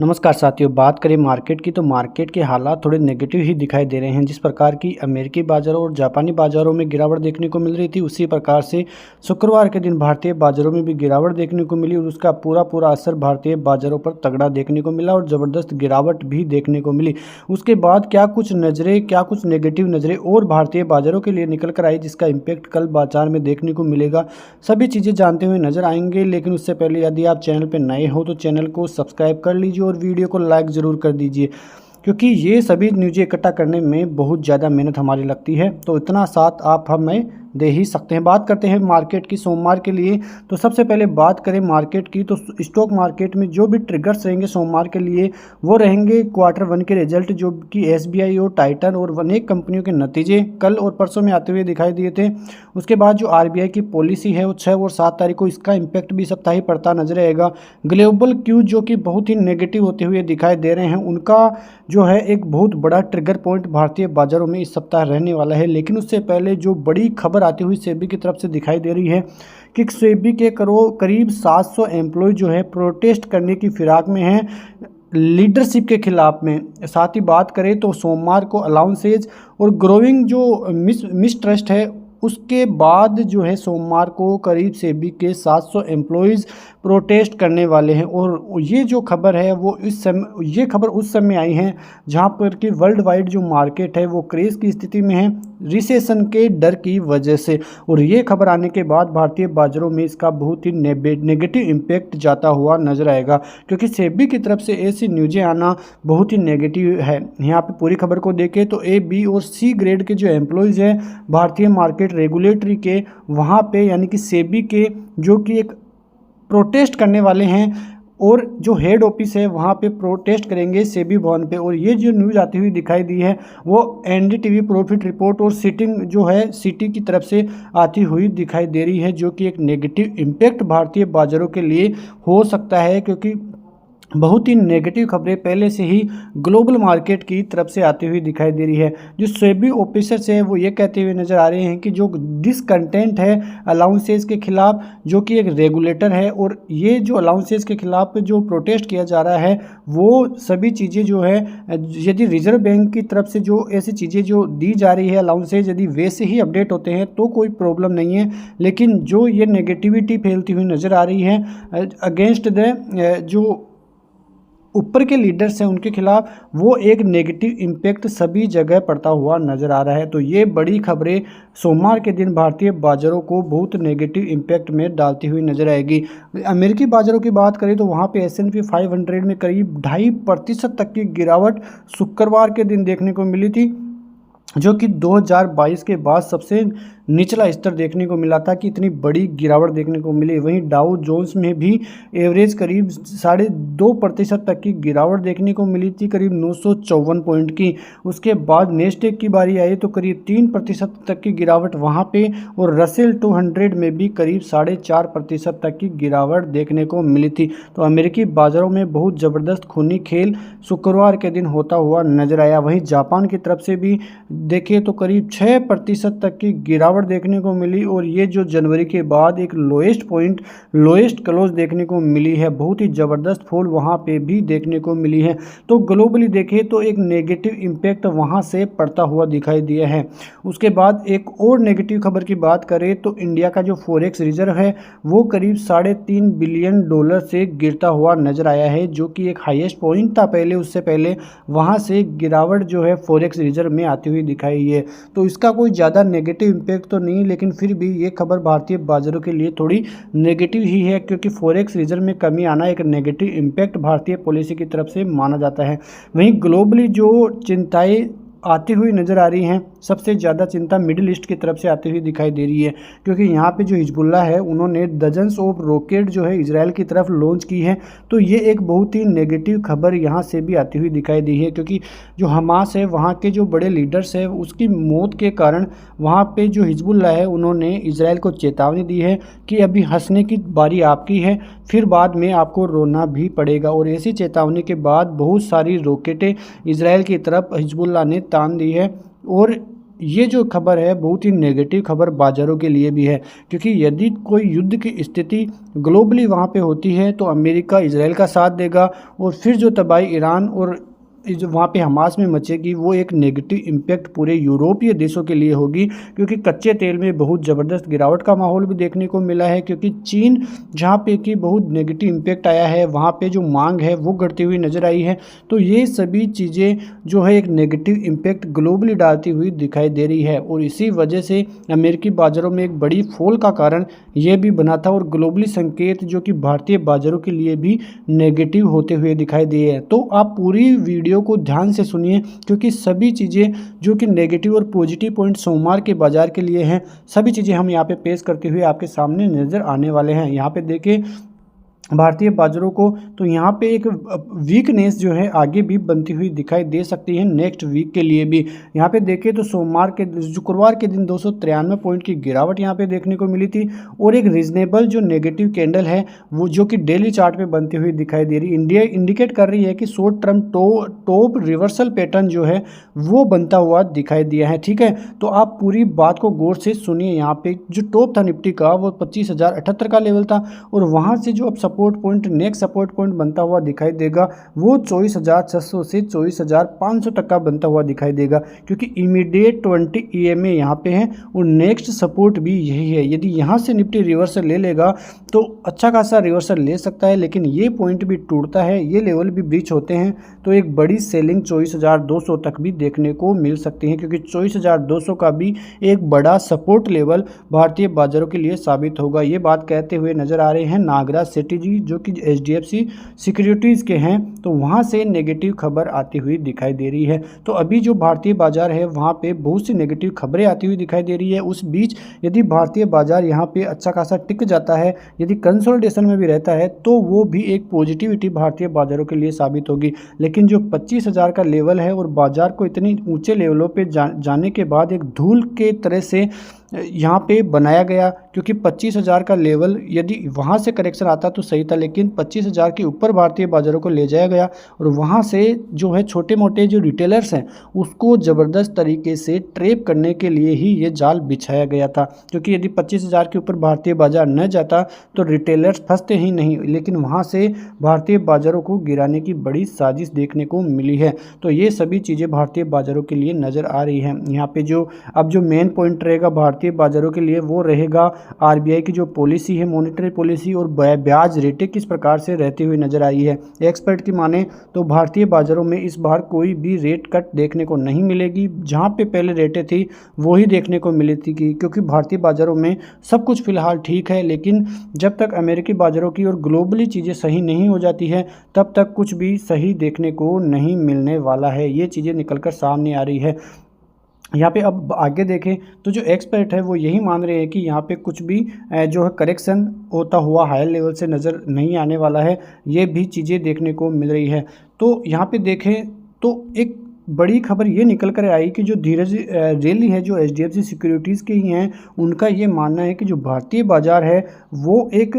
नमस्कार साथियों, बात करें मार्केट की तो मार्केट के हालात थोड़े नेगेटिव ही दिखाई दे रहे हैं। जिस प्रकार की अमेरिकी बाज़ारों और जापानी बाज़ारों में गिरावट देखने को मिल रही थी, उसी प्रकार से शुक्रवार के दिन भारतीय बाज़ारों में भी गिरावट देखने को मिली और उसका पूरा असर भारतीय बाज़ारों पर तगड़ा देखने को मिला और ज़बरदस्त गिरावट भी देखने को मिली। उसके बाद क्या कुछ नेगेटिव नज़रें और भारतीय बाज़ारों के लिए निकल कर आई, जिसका इम्पैक्ट कल बाजार में देखने को मिलेगा, सभी चीज़ें जानते हुए नजर आएंगे। लेकिन उससे पहले यदि आप चैनल पर नए हो तो चैनल को सब्सक्राइब कर लीजिए और वीडियो को लाइक ज़रूर कर दीजिए, क्योंकि ये सभी न्यूज़ें इकट्ठा करने में बहुत ज़्यादा मेहनत हमारी लगती है, तो इतना साथ आप हमें दे ही सकते हैं। बात करते हैं मार्केट की सोमवार के लिए। तो सबसे पहले बात करें मार्केट की, तो स्टॉक मार्केट में जो भी ट्रिगर्स रहेंगे सोमवार के लिए वो रहेंगे Q1 के रिजल्ट, जो कि SBI और टाइटन और अनेक कंपनियों के नतीजे कल और परसों में आते हुए दिखाई दिए थे। उसके बाद जो RBI की पॉलिसी है वो 6 और 7 तारीख को, इसका इम्पैक्ट भी सप्ताह ही पड़ता नजर आएगा। ग्लोबल क्यूज जो कि बहुत ही नेगेटिव होते हुए दिखाई दे रहे हैं, उनका जो है एक बहुत बड़ा ट्रिगर पॉइंट भारतीय बाजारों में इस सप्ताह रहने वाला है। लेकिन उससे पहले जो बड़ी खबर आती हुई सेबी की तरफ से दिखाई दे रही है कि सेबी के करीब 700 एम्प्लॉय जो है प्रोटेस्ट करने की फिराक में हैं लीडरशिप के खिलाफ में। साथ ही बात करें तो सोमवार को अलाउंसेज और ग्रोइंग जो मिसट्रस्ट है, उसके बाद जो है सोमवार को करीब सेबी के 700 एम्प्लॉयज़ प्रोटेस्ट करने वाले हैं। और ये जो खबर है वो ये खबर उस समय आई है जहां पर कि वर्ल्ड वाइड जो मार्केट है वो क्रेज की स्थिति में है रिसेशन के डर की वजह से। और ये खबर आने के बाद भारतीय बाजारों में इसका बहुत ही नेगेटिव इम्पैक्ट जाता हुआ नजर आएगा, क्योंकि सेबी की तरफ से ऐसी न्यूज़ें आना बहुत ही नेगेटिव है। यहाँ पे पूरी खबर को देखें तो A, B और C ग्रेड के जो एम्प्लॉयज़ हैं भारतीय मार्केट रेगुलेटरी के, वहाँ पे यानी कि सेबी के, जो कि एक प्रोटेस्ट करने वाले हैं और जो हेड ऑफिस है वहाँ पे प्रोटेस्ट करेंगे सेबी भवन पे। और ये जो न्यूज़ आती हुई दिखाई दी है वो NDTV प्रॉफिट रिपोर्ट और सिटिंग जो है सिटी की तरफ से आती हुई दिखाई दे रही है, जो कि एक नेगेटिव इम्पैक्ट भारतीय बाजारों के लिए हो सकता है, क्योंकि बहुत ही नेगेटिव खबरें पहले से ही ग्लोबल मार्केट की तरफ से आती हुई दिखाई दे रही है। जो सेबी ऑफिसर्स हैं वो ये कहते हुए नज़र आ रहे हैं कि जो डिसकंटेंट है अलाउंसेस के खिलाफ, जो कि एक रेगुलेटर है, और ये जो अलाउंसेस के खिलाफ जो प्रोटेस्ट किया जा रहा है वो सभी चीज़ें जो है, यदि रिजर्व बैंक की तरफ से जो ऐसी चीज़ें जो दी जा रही है अलाउंसेस, यदि वैसे ही अपडेट होते हैं तो कोई प्रॉब्लम नहीं है। लेकिन जो ये नेगेटिविटी फैलती हुई नज़र आ रही है अगेंस्ट द जो ऊपर के लीडर्स हैं उनके खिलाफ, वो एक नेगेटिव इम्पैक्ट सभी जगह पड़ता हुआ नज़र आ रहा है। तो ये बड़ी खबरें सोमवार के दिन भारतीय बाजारों को बहुत नेगेटिव इम्पैक्ट में डालती हुई नज़र आएगी। अमेरिकी बाजारों की बात करें तो वहाँ पे S&P 500 में करीब 2.5% तक की गिरावट शुक्रवार के दिन देखने को मिली थी, जो कि 2022 के बाद सबसे निचला स्तर देखने को मिला था कि इतनी बड़ी गिरावट देखने को मिली। वहीं डाउ जोन्स में भी एवरेज करीब 2.5% तक की गिरावट देखने को मिली थी, करीब 954 पॉइंट की। उसके बाद नेस्डेक की बारी आई तो करीब 3% तक की गिरावट वहां पे, और रसेल 200 में भी करीब 4.5% तक की गिरावट देखने को मिली थी। तो अमेरिकी बाजारों में बहुत ज़बरदस्त खूनी खेल शुक्रवार के दिन होता हुआ नजर आया। वहीं जापान की तरफ से भी देखिए तो करीब 6% तक की गिरावट देखने को मिली, और ये जो जनवरी के बाद एक लोएस्ट क्लोज देखने को मिली है। बहुत ही ज़बरदस्त फॉल वहाँ पे भी देखने को मिली है। तो ग्लोबली देखें तो एक नेगेटिव इम्पैक्ट वहाँ से पड़ता हुआ दिखाई दिया है। उसके बाद एक और नेगेटिव खबर की बात करें तो इंडिया का जो फॉरेक्स रिजर्व है वो करीब $3.5 बिलियन से गिरता हुआ नजर आया है, जो कि एक हाईएस्ट पॉइंट था पहले। उससे पहले वहाँ से गिरावट जो है फॉरेक्स रिजर्व में आती हुई दिखाई है। तो इसका कोई ज़्यादा नेगेटिव इम्पैक्ट तो नहीं, लेकिन फिर भी ये खबर भारतीय बाजारों के लिए थोड़ी नेगेटिव ही है, क्योंकि फॉरेक्स रिजर्व में कमी आना एक नेगेटिव इम्पैक्ट भारतीय पॉलिसी की तरफ से माना जाता है। वहीं ग्लोबली जो चिंताएं आती हुई नज़र आ रही हैं, सबसे ज़्यादा चिंता मिडिल ईस्ट की तरफ से आती हुई दिखाई दे रही है, क्योंकि यहाँ पे जो हिजबुल्लाह है उन्होंने डजन्स ऑफ रॉकेट जो है इजराइल की तरफ लॉन्च की है। तो ये एक बहुत ही नेगेटिव खबर यहाँ से भी आती हुई दिखाई दी है, क्योंकि जो हमास है वहाँ के जो बड़े लीडर्स है उसकी मौत के कारण वहाँ पे जो हिजबुल्लाह है उन्होंने इजराइल को चेतावनी दी है कि अभी हंसने की बारी आपकी है, फिर बाद में आपको रोना भी पड़ेगा। और ऐसी चेतावनी के बाद बहुत सारी रॉकेटें इजराइल की तरफ हिजबुल्लाह ने तान दी है, और ये जो खबर है बहुत ही नेगेटिव खबर बाज़ारों के लिए भी है, क्योंकि यदि कोई युद्ध की स्थिति ग्लोबली वहाँ पे होती है तो अमेरिका इजराइल का साथ देगा, और फिर जो तबाही ईरान और जो वहाँ पे हमास में मचेगी वो एक नेगेटिव इम्पैक्ट पूरे यूरोपीय देशों के लिए होगी, क्योंकि कच्चे तेल में बहुत ज़बरदस्त गिरावट का माहौल भी देखने को मिला है, क्योंकि चीन जहाँ पे कि बहुत नेगेटिव इम्पैक्ट आया है वहाँ पे जो मांग है वो घटती हुई नज़र आई है। तो ये सभी चीज़ें जो है एक नेगेटिव इम्पैक्ट ग्लोबली डालती हुई दिखाई दे रही है, और इसी वजह से अमेरिकी बाज़ारों में एक बड़ी फॉल का कारण ये भी बना था, और ग्लोबली संकेत जो कि भारतीय बाज़ारों के लिए भी नेगेटिव होते हुए दिखाई दिए हैं। तो आप पूरी वीडियो को ध्यान से सुनिए, क्योंकि सभी चीज़ें जो कि नेगेटिव और पॉजिटिव पॉइंट सोमवार के बाजार के लिए हैं, सभी चीज़ें हम यहाँ पे पेश करते हुए आपके सामने नज़र आने वाले हैं। यहाँ पे देखिए भारतीय बाजारों को, तो यहाँ पे एक वीकनेस जो है आगे भी बनती हुई दिखाई दे सकती है नेक्स्ट वीक के लिए भी। यहाँ पे देखें तो शुक्रवार के दिन 293 पॉइंट की गिरावट यहाँ पे देखने को मिली थी, और एक रीजनेबल जो नेगेटिव कैंडल है वो जो कि डेली चार्ट पे बनती हुई दिखाई दे रही इंडिया इंडिकेट कर रही है कि short term top reversal pattern जो है वो बनता हुआ दिखाई दिया है। ठीक है, तो आप पूरी बात को गौर से सुनिए। यहाँ पे जो टॉप था निफ्टी का वो 25,078 का लेवल था, और वहाँ से जो अब support point next support point बनता हुआ दिखाई देगा वो 24,600 से 24,500 तक का बनता हुआ दिखाई देगा, क्योंकि इमीडिएट 20 EMA यहाँ पे है और नेक्स्ट सपोर्ट भी यही है। यदि यहाँ से निफ्टी रिवर्सल ले लेगा तो अच्छा खासा रिवर्सल ले सकता है, लेकिन ये पॉइंट भी टूटता है, ये लेवल भी ब्रीच होते हैं तो एक बड़ी सेलिंग 24,200 तक भी देखने को मिल सकती है, क्योंकि 24,200 का भी एक बड़ा सपोर्ट लेवल भारतीय बाजारों के लिए साबित होगा। ये बात कहते हुए नजर आ रहे हैं नागराज सेठी जी, जो कि HDFC सिक्योरिटीज़ के हैं, तो वहाँ से नेगेटिव खबर आती हुई दिखाई दे रही है। तो अभी जो भारतीय बाजार है वहाँ पे बहुत सी नेगेटिव खबरें आती हुई दिखाई दे रही है। उस बीच यदि भारतीय बाजार यहाँ पे अच्छा खासा टिक जाता है, यदि कंसोलिडेशन में भी रहता है, तो वो भी एक पॉजिटिविटी भारतीय बाजारों के लिए साबित होगी। लेकिन जो 25,000 का लेवल है और बाजार को इतनी ऊंचे लेवलों पे जाने के बाद एक धूल के तरह से यहाँ पे बनाया गया, क्योंकि 25,000 का लेवल यदि वहाँ से करेक्शन आता तो सही था, लेकिन 25,000 के ऊपर भारतीय बाजारों को ले जाया गया, और वहाँ से जो है छोटे मोटे जो रिटेलर्स हैं उसको ज़बरदस्त तरीके से ट्रैप करने के लिए ही ये जाल बिछाया गया था। क्योंकि यदि 25,000 के ऊपर भारतीय बाजार न जाता तो रिटेलर्स फंसते ही नहीं, लेकिन वहाँ से भारतीय बाजारों को गिराने की बड़ी साजिश देखने को मिली है। तो ये सभी चीज़ें भारतीय बाजारों के लिए नज़र आ रही हैं। यहाँ पे जो अब जो मेन पॉइंट रहेगा भारतीय बाजारों के लिए वो रहेगा RBI की जो पॉलिसी है, मॉनेटरी पॉलिसी, और ब्याज रेटें किस प्रकार से रहती हुई नजर आई है। एक्सपर्ट की माने तो भारतीय बाजारों में इस बार कोई भी रेट कट देखने को नहीं मिलेगी, जहां पे पहले रेटें थी वही देखने को मिली थी, क्योंकि भारतीय बाजारों में सब कुछ फिलहाल ठीक है, लेकिन जब तक अमेरिकी बाजारों की और ग्लोबली चीज़ें सही नहीं हो जाती है तब तक कुछ भी सही देखने को नहीं मिलने वाला है। ये चीज़ें निकलकर सामने आ रही है। यहाँ पे अब आगे देखें तो जो एक्सपर्ट है वो यही मान रहे हैं कि यहाँ पे कुछ भी जो है करेक्शन होता हुआ हायर लेवल से नज़र नहीं आने वाला है। ये भी चीज़ें देखने को मिल रही है। तो यहाँ पे देखें तो एक बड़ी खबर ये निकल कर आई कि जो धीरज रेली है जो HDFC सिक्योरिटीज़ के ही हैं, उनका ये मानना है कि जो भारतीय बाजार है वो एक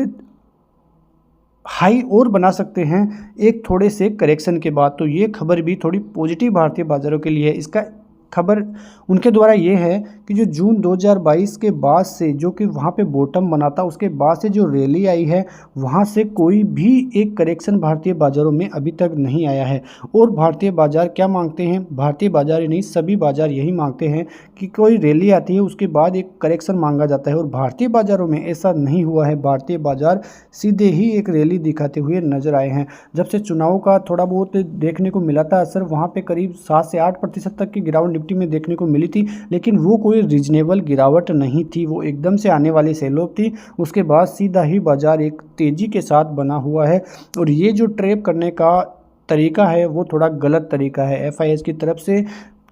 हाई और बना सकते हैं एक थोड़े से करेक्शन के बाद। तो ये खबर भी थोड़ी पॉजिटिव भारतीय बाजारों के लिए है। इसका खबर उनके द्वारा ये है कि जो जून 2022 के बाद से जो कि वहाँ पे बॉटम बना था, उसके बाद से जो रैली आई है वहाँ से कोई भी एक करेक्शन भारतीय बाज़ारों में अभी तक नहीं आया है। और भारतीय बाज़ार क्या मांगते हैं, भारतीय बाज़ार ही नहीं सभी बाज़ार यही मांगते हैं कि कोई रैली आती है उसके बाद एक करेक्शन मांगा जाता है, और भारतीय बाज़ारों में ऐसा नहीं हुआ है। भारतीय बाज़ार सीधे ही एक रैली दिखाते हुए नजर आए हैं। जब से चुनाव का थोड़ा बहुत देखने को मिला था असर, वहाँ पर करीब 7 से 8% तक की गिरावट निफ्टी में देखने को मिली थी, लेकिन वो कोई रीजनेबल गिरावट नहीं थी, वो एकदम से आने वाली सेल ऑफ थी। उसके बाद सीधा ही बाजार एक तेजी के साथ बना हुआ है, और ये जो ट्रैप करने का तरीका है वो थोड़ा गलत तरीका है। FIS की तरफ से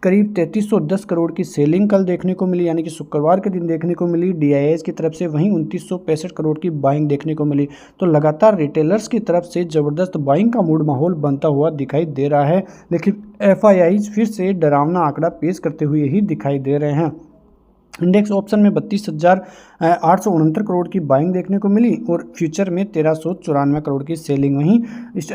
करीब 3310 करोड़ की सेलिंग कल देखने को मिली, यानी कि शुक्रवार के दिन देखने को मिली। DIS की तरफ से वहीं 2965 करोड़ की बाइंग देखने को मिली। तो लगातार रिटेलर्स की तरफ से ज़बरदस्त बाइंग का मूड माहौल बनता हुआ दिखाई दे रहा है, लेकिन FIIs फिर से डरावना आंकड़ा पेश करते हुए ही दिखाई दे रहे हैं। इंडेक्स ऑप्शन में 869 करोड़ की बाइंग देखने को मिली और फ्यूचर में 1394 करोड़ की सेलिंग। वहीं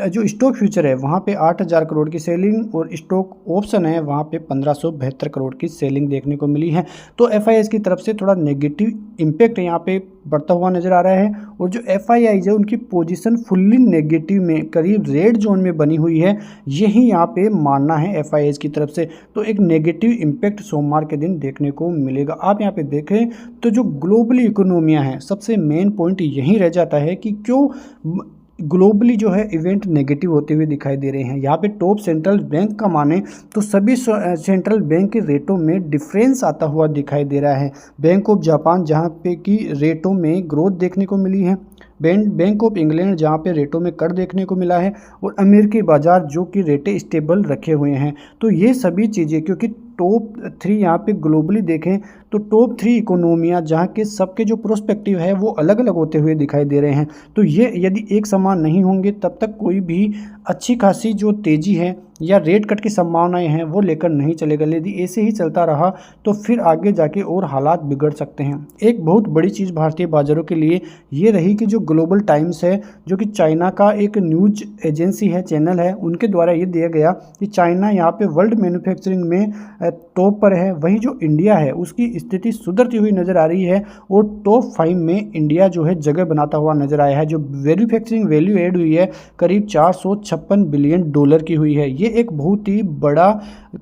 जो स्टॉक फ्यूचर है वहाँ पे 8000 करोड़ की सेलिंग और स्टॉक ऑप्शन है वहाँ पे 1572 करोड़ की सेलिंग देखने को मिली है। तो एफआईआईज की तरफ से थोड़ा नेगेटिव इम्पैक्ट यहाँ पे बढ़ता हुआ नजर आ रहा है और जो एफआईआईज है उनकी पोजीशन फुल्ली नेगेटिव में करीब रेड जोन में बनी हुई है, यही यहाँ पे मानना है एफआईआईज की तरफ से। तो एक नेगेटिव इम्पैक्ट सोमवार के दिन देखने को मिलेगा। आप यहाँ पे देखें तो जो ग्लोबली इकोनॉमियाँ हैं सबसे मेन पॉइंट यही रह जाता है कि क्यों ग्लोबली जो है इवेंट नेगेटिव होते हुए दिखाई दे रहे हैं। यहाँ पे टॉप सेंट्रल बैंक का माने तो सभी सेंट्रल बैंक के रेटों में डिफरेंस आता हुआ दिखाई दे रहा है। बैंक ऑफ जापान जहाँ पे की रेटों में ग्रोथ देखने को मिली है, बैंक ऑफ इंग्लैंड जहाँ पे रेटों में कट देखने को मिला है और अमेरिकी बाजार जो कि रेटें स्टेबल रखे हुए हैं। तो ये सभी चीज़ें क्योंकि टॉप 3 यहाँ पे ग्लोबली देखें तो टॉप 3 इकोनॉमियाँ जहाँ के सबके जो प्रोस्पेक्टिव है वो अलग अलग होते हुए दिखाई दे रहे हैं। तो ये यदि एक समान नहीं होंगे तब तक कोई भी अच्छी खासी जो तेज़ी है या रेट कट की संभावनाएं हैं वो लेकर नहीं चलेगा। यदि ऐसे ही चलता रहा तो फिर आगे जाके और हालात बिगड़ सकते हैं। एक बहुत बड़ी चीज़ भारतीय बाजारों के लिए ये रही कि जो ग्लोबल टाइम्स है जो कि चाइना का एक न्यूज एजेंसी है, चैनल है, उनके द्वारा ये दिया गया कि चाइना यहाँ पे वर्ल्ड मैन्युफैक्चरिंग में टॉप पर है। वहीं जो इंडिया है उसकी स्थिति सुधरती हुई नज़र आ रही है और टॉप 5 में इंडिया जो है जगह बनाता हुआ नजर आया है। जो मैन्युफैक्चरिंग वैल्यू एड हुई है करीब 456 बिलियन डॉलर की हुई है। ये एक बहुत ही बड़ा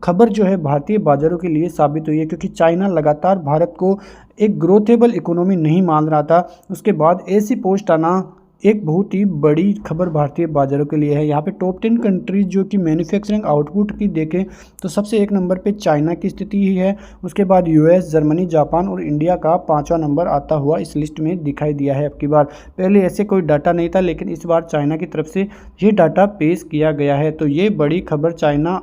खबर जो है भारतीय बाजारों के लिए साबित हुई है क्योंकि चाइना लगातार भारत को एक ग्रोथेबल इकोनॉमी नहीं मान रहा था। उसके बाद ऐसी पोस्ट आना एक बहुत ही बड़ी खबर भारतीय बाजारों के लिए है। यहाँ पे टॉप 10 कंट्रीज जो कि मैन्युफैक्चरिंग आउटपुट की देखें तो सबसे एक नंबर पे चाइना की स्थिति ही है। उसके बाद यूएस, जर्मनी, जापान और इंडिया का 5वां नंबर आता हुआ इस लिस्ट में दिखाई दिया है। अब की बार पहले ऐसे कोई डाटा नहीं था लेकिन इस बार चाइना की तरफ से ये डाटा पेश किया गया है। तो ये बड़ी खबर चाइना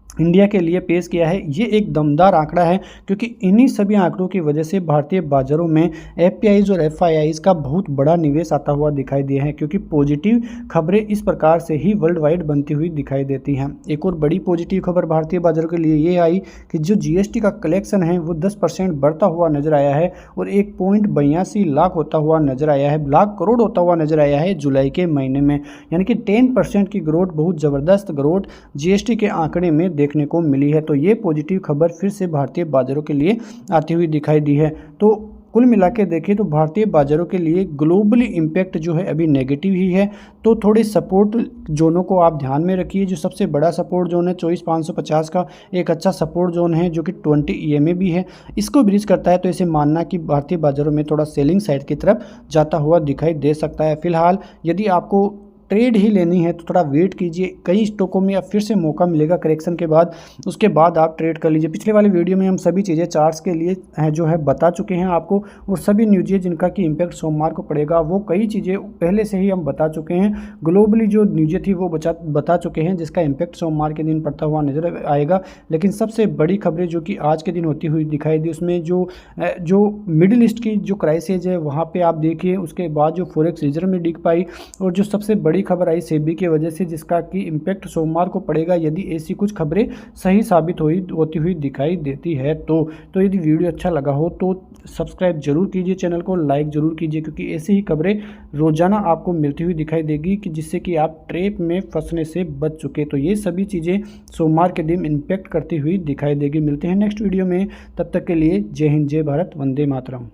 इंडिया के लिए पेश किया है। ये एक दमदार आंकड़ा है क्योंकि इन्हीं सभी आंकड़ों की वजह से भारतीय बाजारों में एफपीआईज और एफआईआईज का बहुत बड़ा निवेश आता हुआ दिखाई दिया है क्योंकि पॉजिटिव खबरें इस प्रकार से ही वर्ल्ड वाइड बनती हुई दिखाई देती हैं। एक और बड़ी पॉजिटिव खबर भारतीय बाजारों के लिए ये आई कि जो जीएसटी का कलेक्शन है वो 10% बढ़ता हुआ नजर आया है और 1.82 लाख होता हुआ नजर आया है, लाख करोड़ होता हुआ नजर आया है जुलाई के महीने में। यानी कि 10% की ग्रोथ, बहुत ज़बरदस्त ग्रोथ जीएसटी के आंकड़े में देखने को मिली है। तो ये पॉजिटिव खबर फिर से भारतीय बाजारों के लिए आती हुई दिखाई दी है। तो कुल मिला के देखें तो भारतीय बाजारों के लिए ग्लोबली इम्पैक्ट जो है अभी नेगेटिव ही है। तो थोड़े सपोर्ट जोनों को आप ध्यान में रखिए। जो सबसे बड़ा सपोर्ट जोन है 24550 का एक अच्छा सपोर्ट जोन है जो कि 20 EMA भी है, इसको ब्रीच करता है तो इसे मानना कि भारतीय बाजारों में थोड़ा सेलिंग साइड की तरफ जाता हुआ दिखाई दे सकता है। फिलहाल यदि आपको ट्रेड ही लेनी है तो थोड़ा वेट कीजिए, कई स्टॉकों में अब फिर से मौका मिलेगा करेक्शन के बाद, उसके बाद आप ट्रेड कर लीजिए। पिछले वाली वीडियो में हम सभी चीज़ें चार्ट्स के लिए जो है बता चुके हैं आपको और सभी न्यूज़ें जिनका कि इम्पैक्ट सोमवार को पड़ेगा वो कई चीज़ें पहले से ही हम बता चुके हैं। ग्लोबली जो न्यूज़ें थी वो बता चुके हैं जिसका इम्पैक्ट सोमवार के दिन पड़ता हुआ नजर आएगा। लेकिन सबसे बड़ी खबरें जो कि आज के दिन होती हुई दिखाई दी उसमें जो मिडिल ईस्ट की जो क्राइसिस है वहाँ पर आप देखिए, उसके बाद जो फॉरेक्स रिजर्व में डिग पाई और जो सबसे बड़ी खबर आई सेबी की वजह से जिसका कि इम्पैक्ट सोमवार को पड़ेगा यदि ऐसी कुछ खबरें सही साबित होती हुई दिखाई देती है। तो यदि वीडियो अच्छा लगा हो तो सब्सक्राइब जरूर कीजिए, चैनल को लाइक जरूर कीजिए क्योंकि ऐसी ही खबरें रोजाना आपको मिलती हुई दिखाई देगी कि जिससे कि आप ट्रैप में फंसने से बच चुके। तो ये सभी चीज़ें सोमवार के दिन इम्पैक्ट करती हुई दिखाई देगी। मिलते हैं नेक्स्ट वीडियो में, तब तक के लिए जय हिंद, जय भारत, वंदे मातरम।